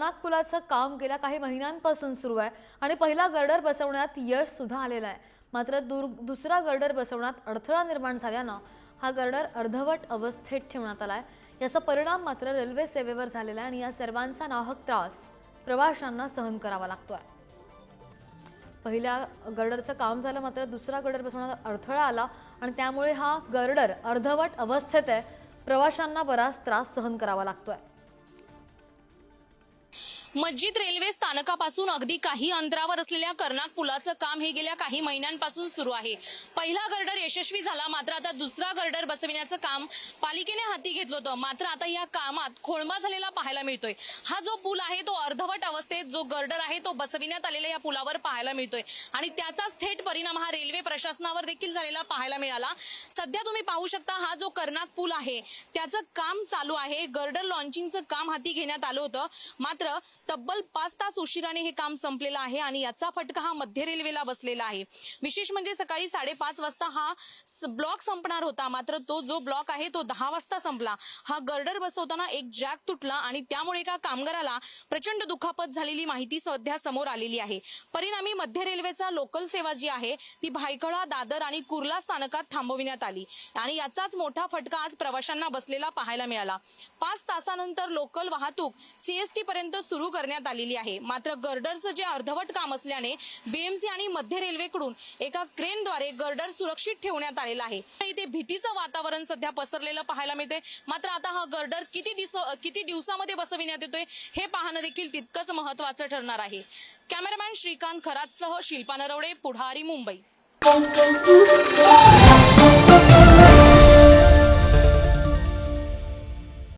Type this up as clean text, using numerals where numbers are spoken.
कर्णाक पुलाचं काम गेल्या काही महिन्यांपासून सुरू आहे आणि पहिला गर्डर बसवण्यात यश सुद्धा आलेलं आहे। मात्र दुसरा गर्डर बसवण्यात अडथळा निर्माण झाल्यानं हा गर्डर अर्धवट अवस्थेत ठेवण्यात आलाय। याचा परिणाम मात्र रेल्वे सेवेवर झालेला आहे आणि या सर्वांचा नाहक त्रास प्रवाशांना सहन करावा लागतोय। पहिल्या गर्डरचं काम झालं, मात्र दुसरा गर्डर बसवण्यात अडथळा आला आणि त्यामुळे हा गर्डर अर्धवट अवस्थेत आहे। प्रवाशांना बराच त्रास सहन करावा लागतोय। मस्जिद रेल्वे स्थानकापासून अगदी काही अंतरावर असलेल्या कर्णाक पुलाचं काम हे गेल्या काही महिन्यांपासून सुरू आहे। पहिला गर्डर यशस्वी झाला, मात्र आता दुसरा गर्डर बसविण्याचं काम पालिकेने हाती घेतलं होतं। मात्र आता या कामात खोळंबा झालेला पाहायला मिळतोय। हा जो पूल आहे तो अर्धवट अवस्थेत, जो गर्डर आहे तो बसविण्यात आलेला या पुलावर पाहायला मिळतोय आणि त्याचाच थेट परिणाम हा रेल्वे प्रशासनावर देखील झालेला पाहायला मिळाला। सध्या तुम्ही पाहू शकता, हा जो कर्णाक पूल आहे त्याचं काम चालू आहे। गर्डर लॉन्चिंगचं काम हाती घेण्यात आलं होतं, मात्र तब्बल 5 तास उशिराने हे काम संपलेलं आहे आणि याचा फटका हा मध्य रेल्वेला बसलेला आहे। विशेष म्हणजे सकाळी 5:30 वाजता हा ब्लॉक संपणार होता, मात्र तो जो ब्लॉक आहे तो 10 वाजता संपला। हा गर्डर बसवताना एक जॅक तुटला आणि त्यामुळे एका कामगाराला प्रचंड दुखापत झालेली माहिती सध्या समोर आलेली आहे। परिणामी मध्य रेल्वेचा लोकल सेवा जी आहे ती भायखळा, दादर आणि कुर्ला स्थानकात थांबविण्यात आली आणि याचाच मोठा फटका आज प्रवाशांना बसलेला पाहायला मिळाला। 5 तासानंतर लोकल वाहतूक सीएसटी पर्यंत सुरू करण्यात आलेली आहे, मात्र गर्डरचं जे अर्धवट काम असल्याने बीएमसी आणि मध्य रेल्वेकडून एका क्रेनद्वारे गर्डर सुरक्षित ठेवण्यात आलेला आहे। इथे भीतीचं वातावरण सध्या पसरलेलं पाहायला मिळते। मात्र आता हा गर्डर किती दिवसामध्ये बसविण्यात येतोय हे पाहणं देखील तितकंच महत्त्वाचं ठरणार आहे। कॅमेरामॅन श्रीकांत खरातसह शिल्पा नरवडे, पुढारी, मुंबई।